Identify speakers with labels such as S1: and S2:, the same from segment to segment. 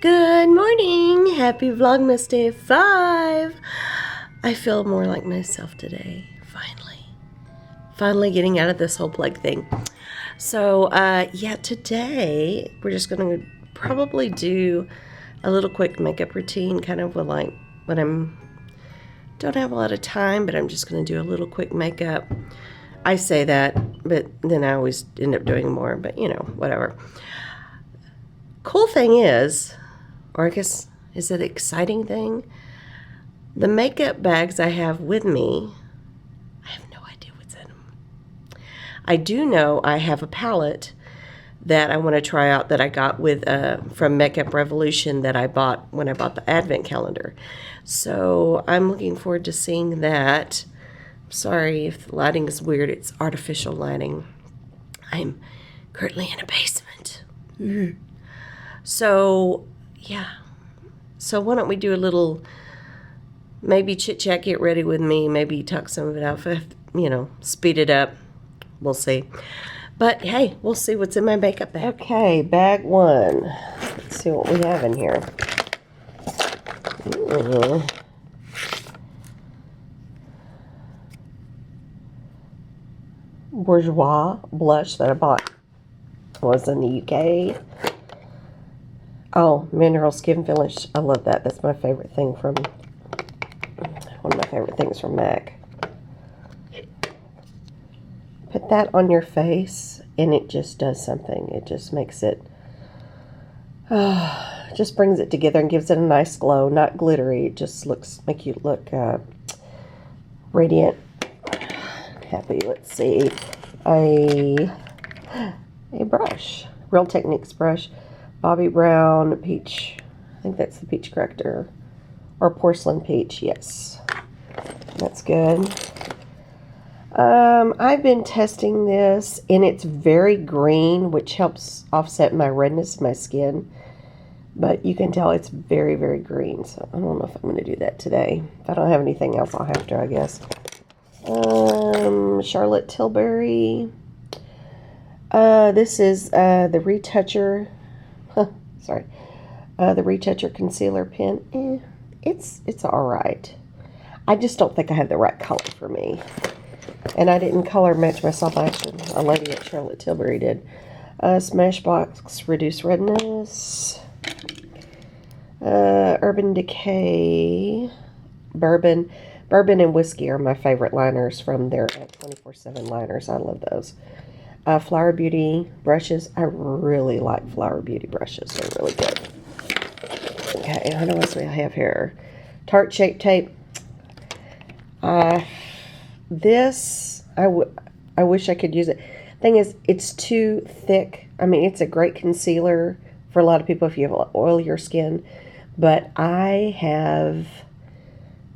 S1: Good morning! Happy Vlogmas Day 5! I feel more like myself today, finally. Finally getting out of this whole plague thing. So, yeah, today we're just going to probably do a little quick makeup routine, kind of with like when don't have a lot of time, but I'm just going to do a little quick makeup. I say that, but then I always end up doing more, but you know, whatever. Cool thing is, or I guess, is it an exciting thing? The makeup bags I have with me, I have no idea what's in them. I do know I have a palette that I want to try out that I got with from Makeup Revolution that I bought when I bought the Advent calendar. So I'm looking forward to seeing that. Sorry if the lighting is weird. It's artificial lighting. I'm currently in a basement. So, yeah. So why don't we do a little, maybe chit-chat, get ready with me, maybe talk some of it out, you know, speed it up. We'll see. But, hey, we'll see what's in my makeup bag. Okay, bag one. Let's see what we have in here. Bourjois blush that I bought was in the UK. Oh, mineral skin finish. I love that. That's my favorite thing from, one of my favorite things from MAC. Put that on your face and it just does something. It just makes it, just brings it together and gives it a nice glow. Not glittery. It just make you look radiant, happy. Let's see. A brush. Real Techniques brush. Bobbi Brown peach. I think that's the peach corrector. Or porcelain peach, yes. That's good. I've been testing this, and it's very green, which helps offset my redness of my skin. But you can tell it's very, very green. So I don't know if I'm going to do that today. If I don't have anything else, I'll have to, I guess. Charlotte Tilbury. This is the Retoucher. Sorry. The Retoucher Concealer Pen. It's alright. I just don't think I have the right color for me. And I didn't color match myself. Actually, a lady at Charlotte Tilbury did. Smashbox Reduce Redness. Urban Decay. Bourbon and Whiskey are my favorite liners from their 24/7 liners. I love those. Flower Beauty brushes. I really like Flower Beauty brushes. They're really good. Okay, what else do I have here? Tarte Shape Tape. This, I wish I could use it. Thing is, it's too thick. I mean, it's a great concealer for a lot of people if you have oilier skin. But I have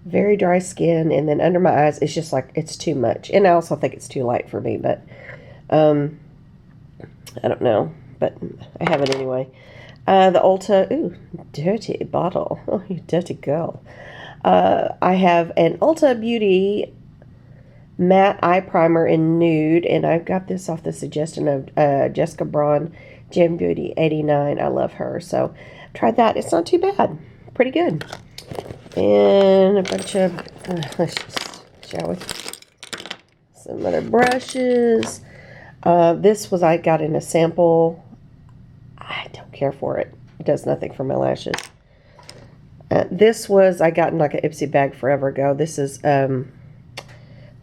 S1: very dry skin, and then under my eyes, it's just like, it's too much. And I also think it's too light for me, but I don't know. But I have it anyway. The Ulta, ooh, dirty bottle. Oh, you dirty girl. I have an Ulta Beauty matte eye primer in nude, and I got this off the suggestion of Jessica Braun, Gem Beauty 89. I love her, so tried that. It's not too bad. Pretty good. And a bunch of, let's just, shall we? Some other brushes. This was, I got in a sample. I don't care for it. It does nothing for my lashes. This was, I got in like an Ipsy bag forever ago. This is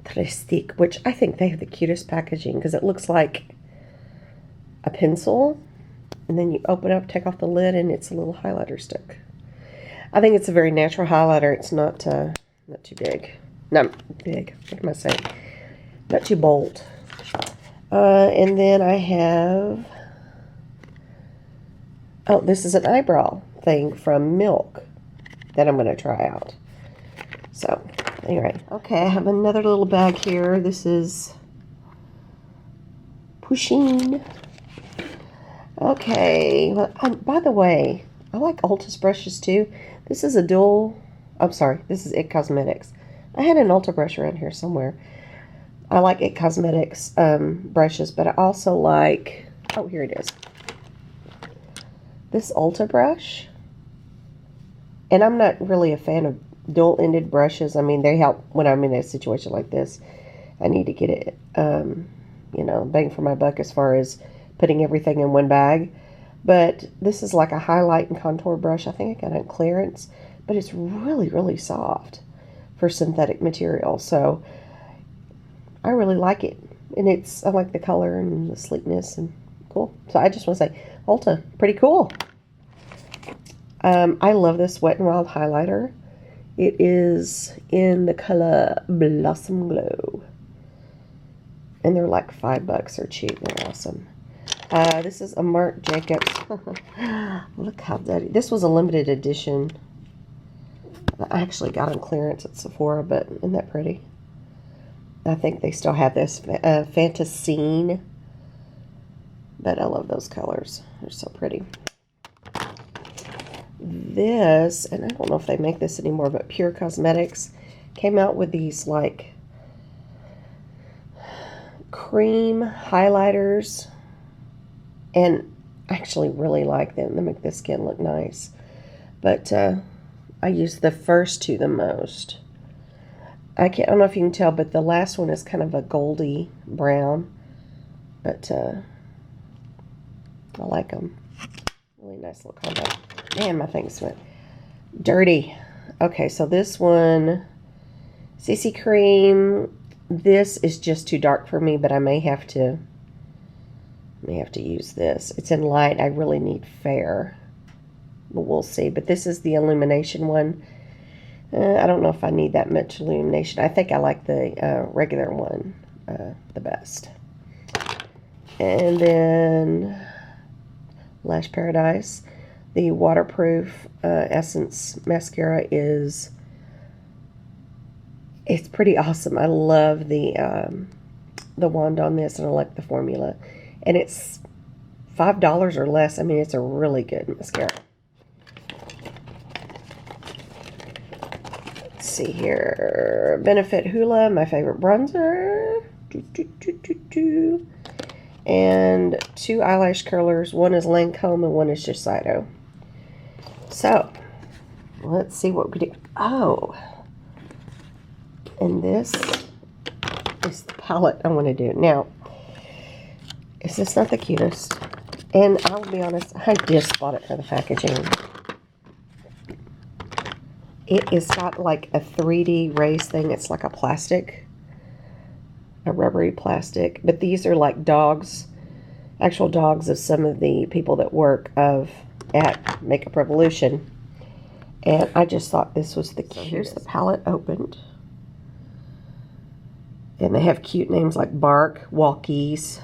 S1: Trestique, which I think they have the cutest packaging because it looks like a pencil. And then you open up, take off the lid, and it's a little highlighter stick. I think it's a very natural highlighter. It's not too big. Not big. What am I saying? Not too bold. And then I have, oh, this is an eyebrow thing from Milk that I'm going to try out. So, anyway. Okay, I have another little bag here. This is Pusheen. Okay. Well, by the way, I like Ulta's brushes too. This is a dual, I'm sorry, this is IT Cosmetics. I had an Ulta brush around here somewhere. I like IT Cosmetics brushes, but I also like, oh, here it is. This Ulta brush, And I'm not really a fan of dual-ended brushes. I mean, they help when I'm in a situation like this. I need to get it, you know, bang for my buck as far as putting everything in one bag. But this is like a highlight and contour brush. I think I got it on clearance, but it's really, really soft for synthetic material. So I really like it. And I like the color and the sleekness and cool. So I just want to say, Ulta, pretty cool. I love this Wet n Wild highlighter. It is in the color Blossom Glow. And they're like $5. They're cheap. They're awesome. This is a Marc Jacobs. Look how dirty. This was a limited edition. I actually got on clearance at Sephora, but isn't that pretty? I think they still have this Fantasine. But I love those colors. They're so pretty. This, and I don't know if they make this anymore, but Pure Cosmetics came out with these like cream highlighters, and I actually really like them. They make the skin look nice. But I use the first two the most. I don't know if you can tell, but the last one is kind of a goldy brown. But I like them. Really nice little combo. Man, my things went dirty. Okay, so this one, CC Cream. This is just too dark for me, but I may have to use this. It's in light. I really need fair, but we'll see. But this is the illumination one. I don't know if I need that much illumination. I think I like the regular one the best. And then Lash Paradise. The waterproof Essence mascara it's pretty awesome. I love the wand on this, and I like the formula. And it's $5 or less. I mean, it's a really good mascara. Let's see here. Benefit Hoola, my favorite bronzer. And 2 eyelash curlers. One is Lancome and one is Shiseido. So, let's see what we do. Oh, and this is the palette I want to do. Now, is this not the cutest? And I'll be honest, I just bought it for the packaging. It is got like a 3D raised thing. It's like a plastic, a rubbery plastic. But these are like dogs, actual dogs of some of the people that work at Makeup Revolution. And I just thought this was the cutest. Here's the palette opened. And they have cute names like Bark, Walkies,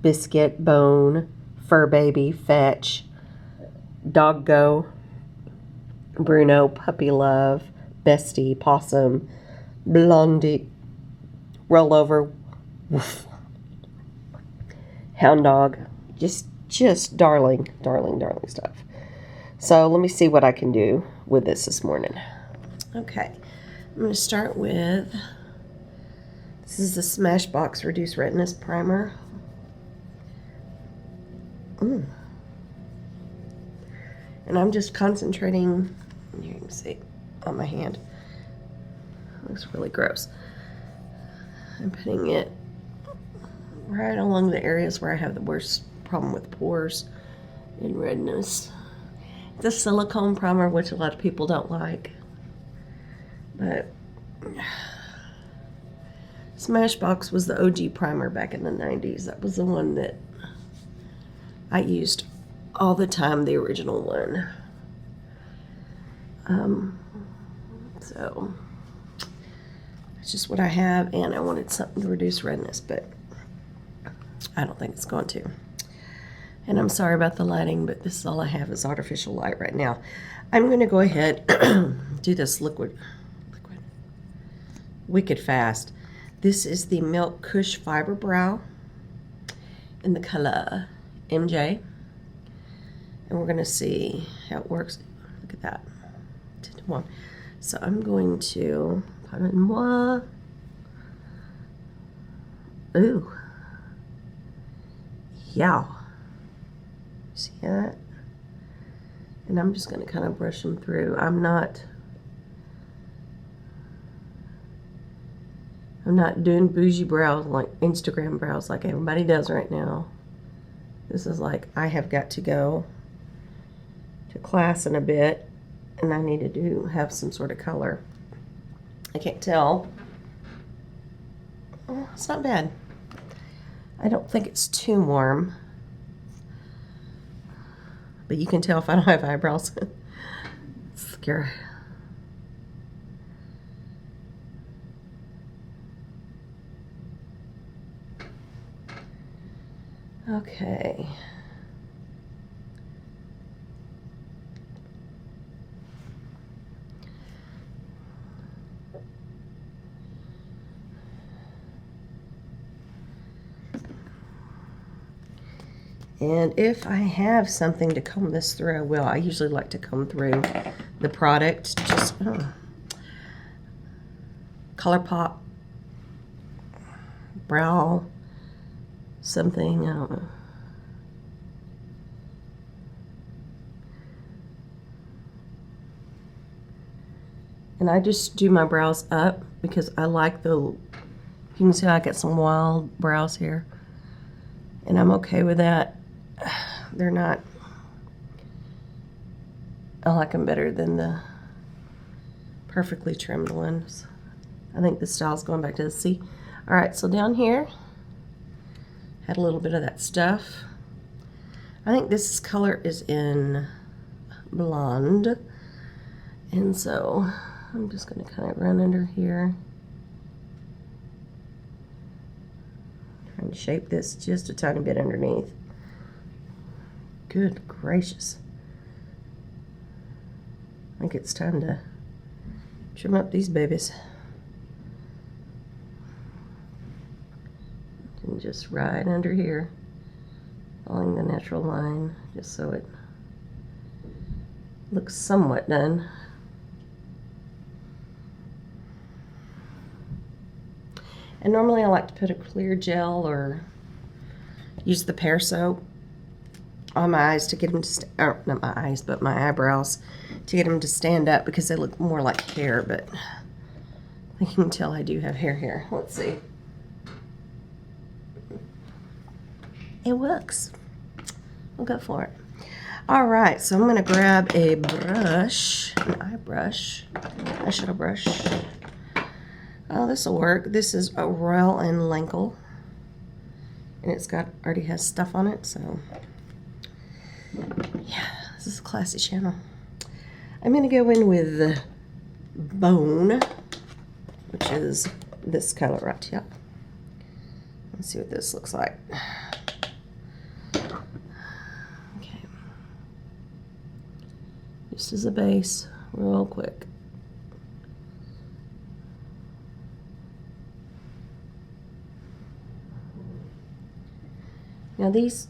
S1: Biscuit, Bone, Fur Baby, Fetch, Doggo, Bruno, Puppy Love, Bestie, Possum, Blondie, Rollover, Woof, Hound Dog. Just darling stuff. So let me see what I can do with this morning. Okay, I'm going to start with, this is the Smashbox Reduce Redness Primer. And I'm just concentrating, you can see on my hand. It looks really gross. I'm putting it right along the areas where I have the worst problem with pores and redness. The silicone primer, which a lot of people don't like, but Smashbox was the OG primer back in the 90s. That was the one that I used all the time, the original one. So it's just what I have, and I wanted something to reduce redness, but I don't think it's going to. And I'm sorry about the lighting, but this is all I have is artificial light right now. I'm going to go ahead do this liquid wicked fast. This is the Milk Kush Fiber Brow in the color MJ. And we're going to see how it works. Look at that. 10 to 1. So I'm going to put in more. Ooh. Yeah. See that? And I'm just going to kind of brush them through. I'm not doing bougie brows like Instagram brows like everybody does right now. This is like, I have got to go to class in a bit, and I need to have some sort of color. I can't tell. Oh, it's not bad. I don't think it's too warm. But you can tell if I don't have eyebrows. It's scary. Okay. And if I have something to comb this through, I will. I usually like to comb through the product. Just ColourPop, brow, something, I don't know. And I just do my brows up because I like you can see I got some wild brows here. And I'm okay with that. They're not, I like them better than the perfectly trimmed ones. I think the style's going back to the sea. All right, so down here, had a little bit of that stuff. I think this color is in blonde. And so I'm just gonna kind of run under here. Trying to shape this just a tiny bit underneath. Good gracious. I think it's time to trim up these babies. And just right under here, following the natural line, just so it looks somewhat done. And normally I like to put a clear gel or use the pear soap on my eyes to get them to, or not my eyes, but my eyebrows, to get them to stand up because they look more like hair, but you can tell I do have hair here. Let's see. It works. We'll go for it. All right, so I'm going to grab a brush, an eye brush, eyeshadow brush. Oh, this will work. This is a Royal and Lankle, and it's already has stuff on it, so yeah, this is a classy channel. I'm going to go in with Bone, which is this color right here. Let's see what this looks like. Okay, just as a base, real quick. Now these,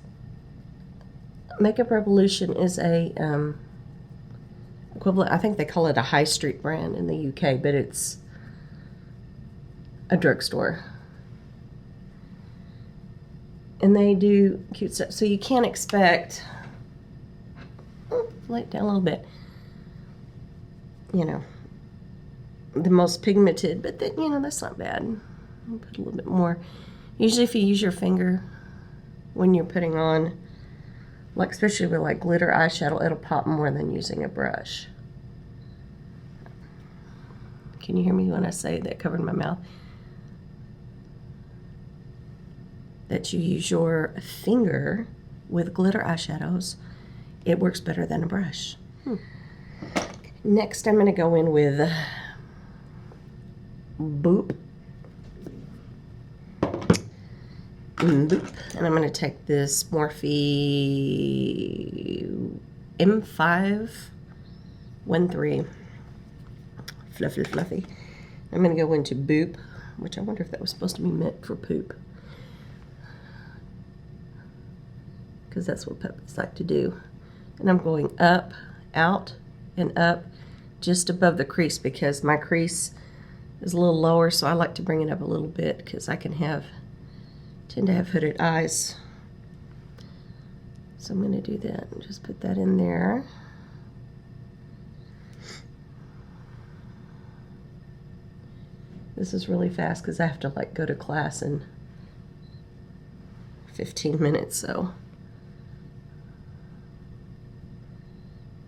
S1: Makeup Revolution is a equivalent, I think they call it a high street brand in the UK, but it's a drugstore. And they do cute stuff, so you can't expect, lay it down a little bit, you know, the most pigmented, but then, you know, that's not bad. I'll put a little bit more. Usually if you use your finger when you're putting on, like especially with like glitter eyeshadow, it'll pop more than using a brush. Can you hear me when I say that covered my mouth? That you use your finger with glitter eyeshadows, it works better than a brush. Next I'm going to go in with Boop. Boop. And I'm going to take this Morphe M513 Fluffy. I'm going to go into Boop, which I wonder if that was supposed to be meant for poop, because that's what puppies like to do. And I'm going up, out, and up just above the crease because my crease is a little lower, so I like to bring it up a little bit because I tend to have hooded eyes. So I'm going to do that and just put that in there. This is really fast because I have to like go to class in 15 minutes, so.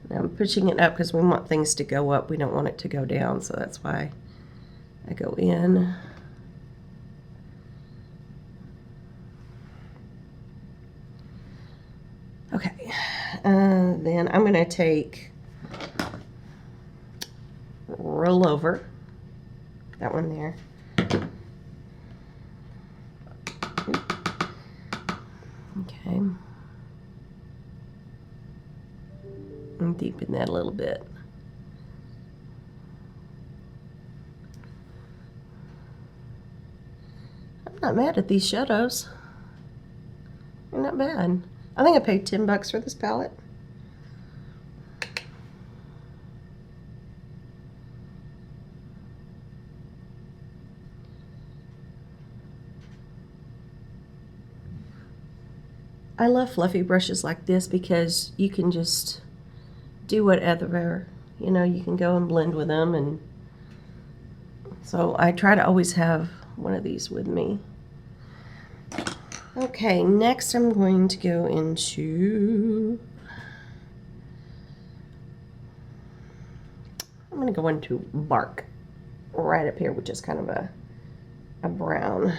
S1: Now I'm pushing it up because we want things to go up. We don't want it to go down, so that's why I go in. Okay, then I'm going to take roll over, that one there. Okay. And deepen that a little bit. I'm not mad at these shadows. They're not bad. I think I paid $10 for this palette. I love fluffy brushes like this because you can just do whatever, you know, you can go and blend with them, and so I try to always have one of these with me. Okay, next I'm going to go into, I'm going to go into Bark right up here, which is kind of a brown.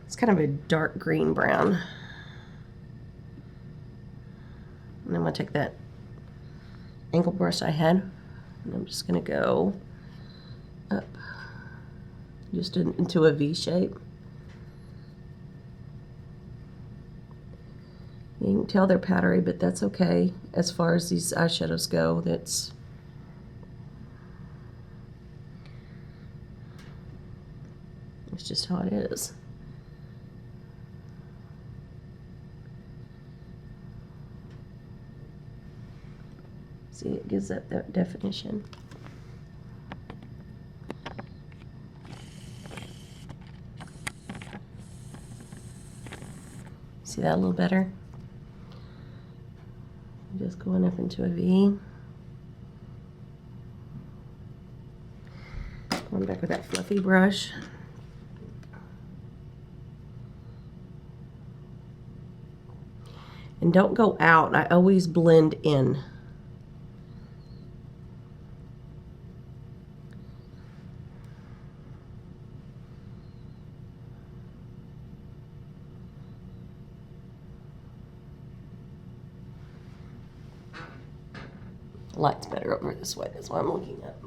S1: It's kind of a dark green brown. And I'm going to take that angle brush I had, and I'm just going to go up just into a V shape. You can tell they're powdery, but that's okay. As far as these eyeshadows go, that's just how it is. See, it gives that definition. See that a little better? Just going up into a V. Going back with that fluffy brush. And don't go out. I always blend in. Light's better over this way, that's why I'm looking up.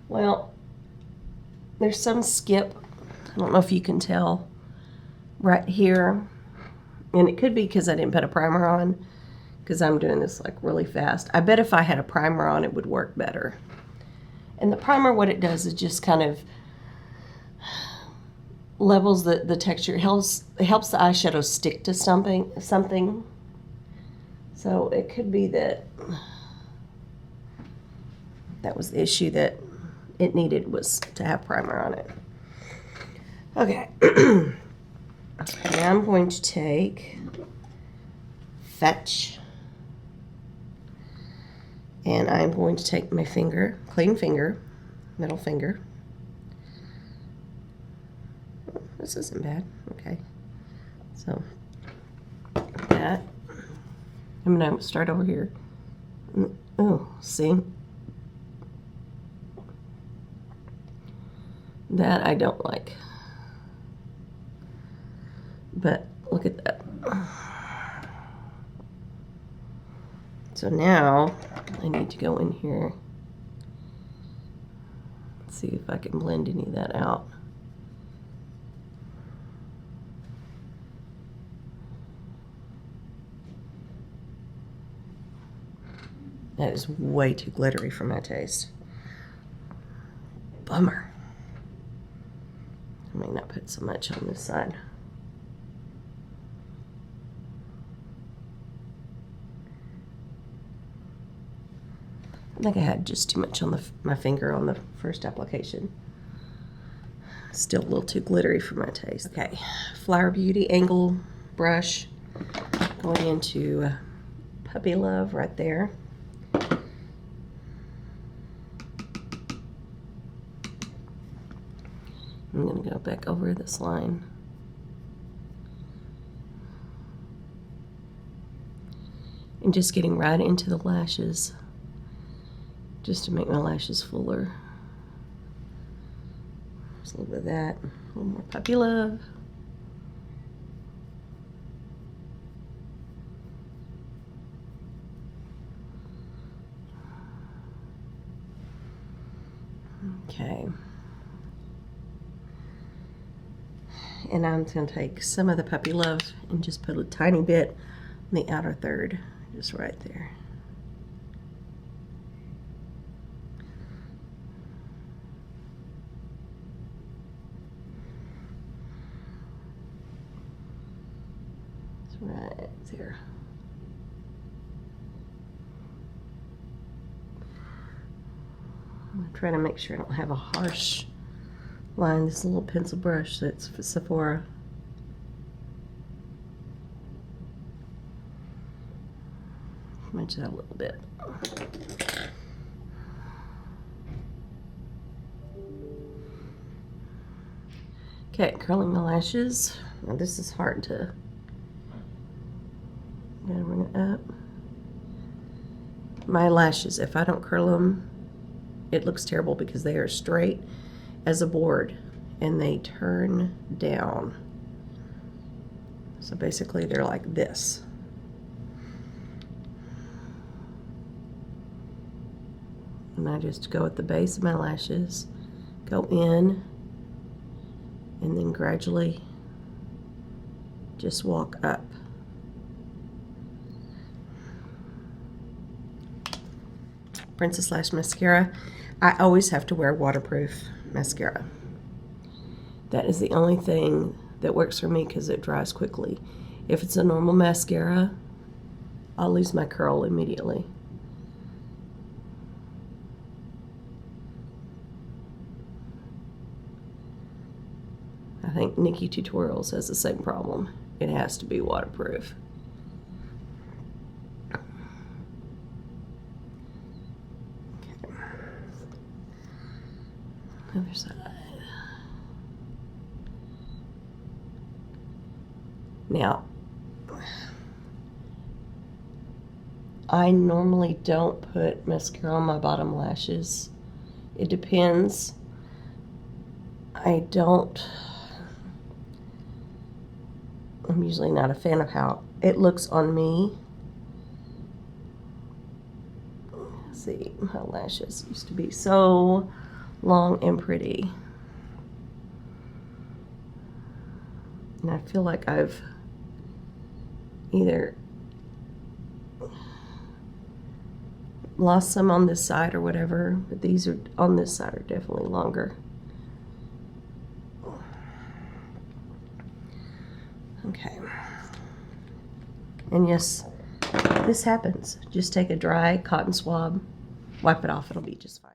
S1: Well, there's some skip, I don't know if you can tell, right here. And it could be because I didn't put a primer on, because I'm doing this like really fast. I bet if I had a primer on, it would work better. And the primer, what it does is just kind of levels the texture. It helps the eyeshadow stick to something. So it could be that was the issue, that it needed was to have primer on it. Okay. Now I'm going to take Fetch, and I'm going to take my finger, clean finger, middle finger. This isn't bad. Okay. So that. I'm going to start over here. Oh, see? That I don't like. But look at that. So now I need to go in here and see if I can blend any of that out. That is way too glittery for my taste. Bummer. I may not put so much on this side. I think I had just too much on my finger on the first application. Still a little too glittery for my taste. Okay, Flower Beauty angle brush. Going into Puppy Love right there. I'm going to go back over this line. And just getting right into the lashes, just to make my lashes fuller. Just a little bit of that. A little more Puppy Love. Okay. And I'm going to take some of the Puppy Love and just put a tiny bit on the outer third, just right there. It's right there. I'm going to try to make sure I don't have a harsh line. This little pencil brush that's for Sephora. Smudge that a little bit. Okay, curling my lashes. Now this is hard to, gotta bring it up. My lashes, if I don't curl them, it looks terrible because they are straight as a board and they turn down. So basically they're like this. And I just go at the base of my lashes, go in, and then gradually just walk up. Princess Lash Mascara. I always have to wear waterproof mascara. That is the only thing that works for me because it dries quickly. If it's a normal mascara, I'll lose my curl immediately. I think Nikki Tutorials has the same problem. It has to be waterproof. Okay. Other side. Now, I normally don't put mascara on my bottom lashes. It depends. I'm usually not a fan of how it looks on me. Let's see, my lashes used to be so long and pretty. And I feel like I've either lost some on this side or whatever, but these are on this side are definitely longer. Okay. And yes, this happens. Just take a dry cotton swab, wipe it off, it'll be just fine.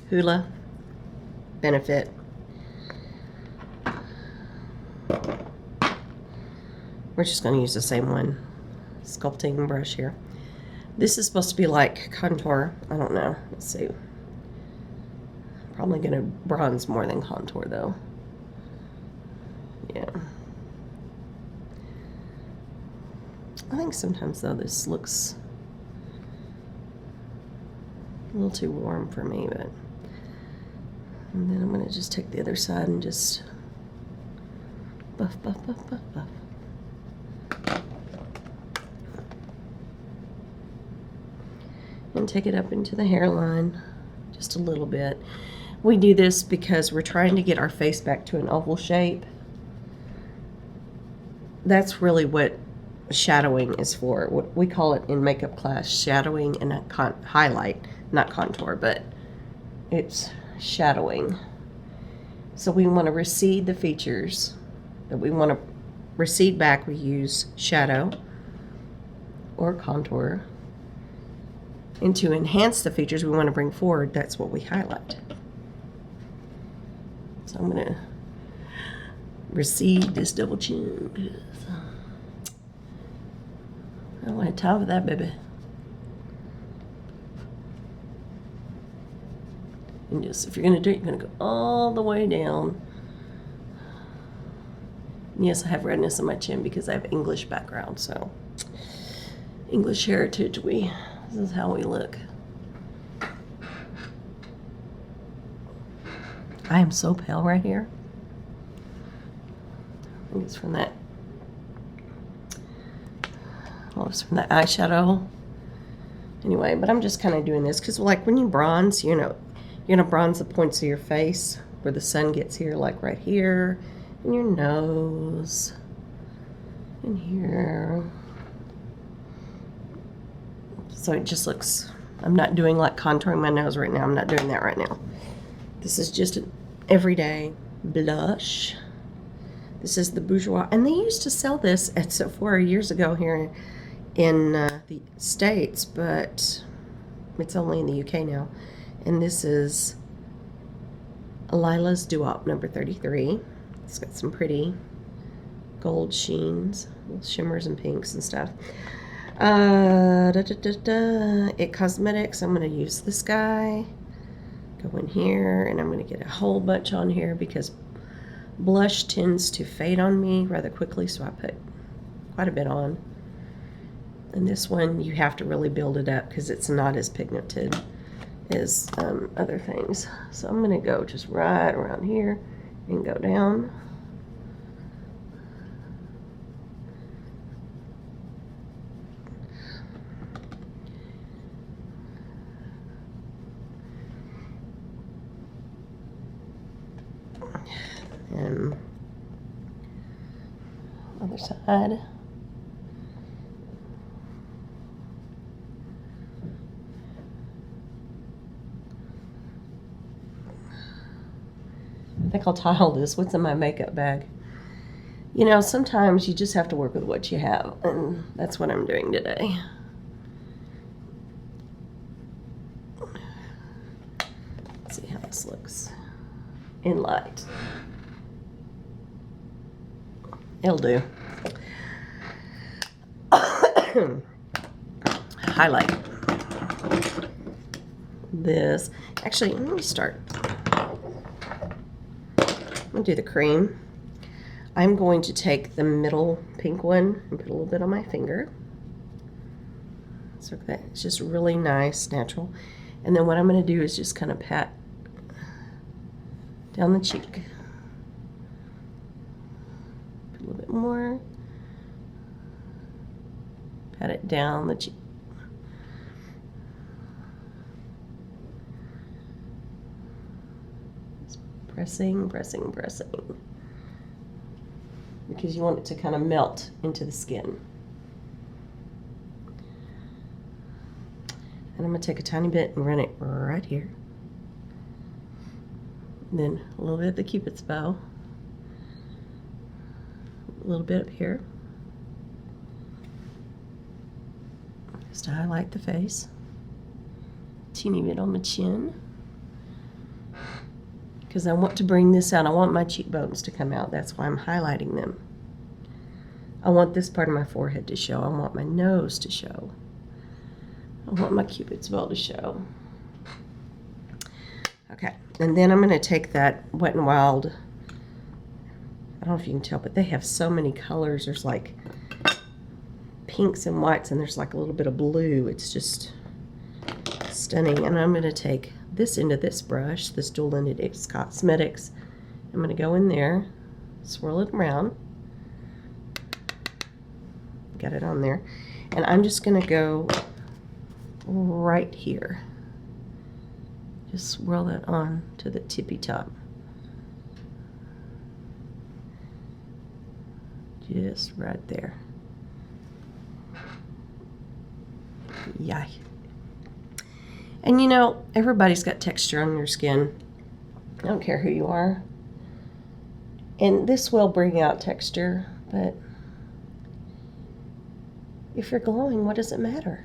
S1: Hoola Benefit. We're just going to use the same one. Sculpting brush here. This is supposed to be like contour. I don't know. Let's see. Probably going to bronze more than contour though. Yeah. I think sometimes though this looks a little too warm for me, but and then I'm going to just take the other side and just buff, buff, buff, buff, buff. And take it up into the hairline just a little bit. We do this because we're trying to get our face back to an oval shape. That's really what shadowing is for. What we call it in makeup class, shadowing and highlight, not contour, but it's shadowing. So we want to recede the features that we want to recede back. We use shadow or contour. And to enhance the features we want to bring forward, that's what we highlight. So I'm going to recede this double chin. I don't have time for that, baby. And just, if you're going to do it, you're going to go all the way down. And yes, I have redness on my chin because I have English background, so English heritage, this is how we look. I am so pale right here. I think it's from that, well, it's from that eyeshadow. Anyway, but I'm just kind of doing this because, like, when you bronze, you know, you're going to bronze the points of your face where the sun gets here, like right here, and your nose, and here. So it just looks, I'm not doing like contouring my nose right now. I'm not doing that right now. This is just an everyday blush. This is the Bourjois. And they used to sell this at Sephora years ago here in the States, but it's only in the UK now. And this is Lila's Duop number 33. It's got some pretty gold sheens, shimmers and pinks and stuff. It Cosmetics, I'm going to use this guy. Go in here, and I'm going to get a whole bunch on here because blush tends to fade on me rather quickly, so I put quite a bit on. And this one, you have to really build it up because it's not as pigmented as other things. So I'm going to go just right around here and go down. And other side. I think I'll tile this. What's in my makeup bag? You know, sometimes you just have to work with what you have, and that's what I'm doing today. Let's see how this looks in light. It'll do. Highlight this. Actually, let me start. I'm going to do the cream. I'm going to take the middle pink one and put a little bit on my finger. So that's just really nice, natural. And then what I'm going to do is just kind of pat down the cheek. Put a little bit more. Pat it down the cheek. Pressing, pressing, pressing. Because you want it to kind of melt into the skin. And I'm going to take a tiny bit and run it right here. And then a little bit of the Cupid's bow. A little bit up here. Just to highlight the face. Teeny bit on the chin. Because I want to bring this out. I want my cheekbones to come out. That's why I'm highlighting them. I want this part of my forehead to show. I want my nose to show. I want my Cupid's bow to show. Okay, and then I'm going to take that Wet n Wild. I don't know if you can tell, but they have so many colors. There's like pinks and whites, and there's like a little bit of blue. It's just stunning. And I'm going to take this into this brush, this dual-ended X Cosmetics. I'm going to go in there, swirl it around. Got it on there. And I'm just going to go right here. Just swirl that on to the tippy top. Just right there. Yay. And you know, everybody's got texture on your skin. I don't care who you are. And this will bring out texture, but if you're glowing, what does it matter?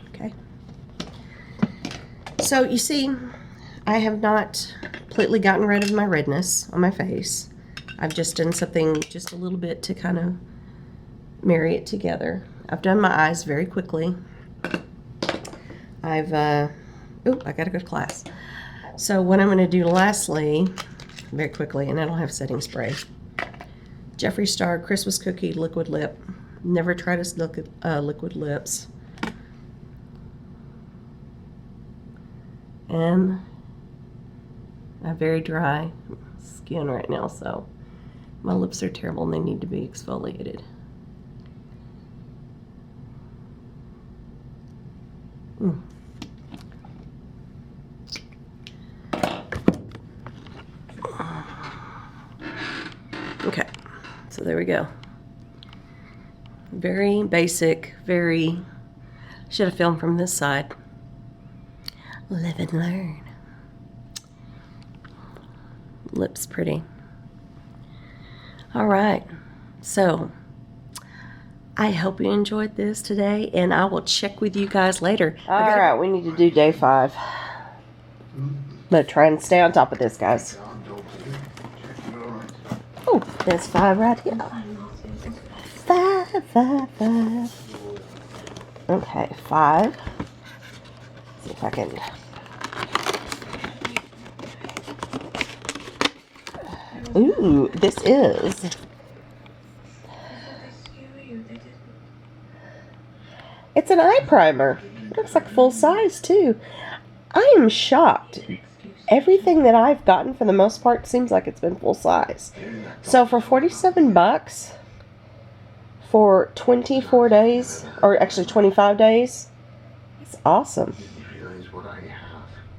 S1: Okay. So you see, I have not completely gotten rid of my redness on my face. I've just done something just a little bit to kind of marry it together. I've done my eyes very quickly. I gotta go to class. So what I'm gonna do lastly, very quickly, and I don't have setting spray. Jeffree Star Christmas Cookie Liquid Lip. Never tried this liquid lips. And I have very dry skin right now, so my lips are terrible and they need to be exfoliated. Okay, so there we go. Very basic, very, should have filmed from this side. Live and learn. Lips pretty. All right, so I hope you enjoyed this today, and I will check with you guys later. All right, we need to do day 5. But try and stay on top of this, guys. Oh, there's 5 right here. 5, 5, 5. Okay, 5. See if I can. Ooh, this is. It's an eye primer. It looks like full size too. I am shocked. Everything that I've gotten for the most part seems like it's been full size. So for 47 bucks for 24 days, or actually 25 days, it's awesome.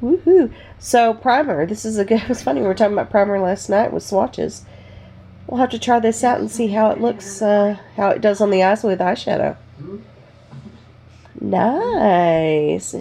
S1: Woohoo. So primer, this is a good, it was funny, we were talking about primer last night with swatches. We'll have to try this out and see how it looks, how it does on the eyes with eyeshadow. Nice.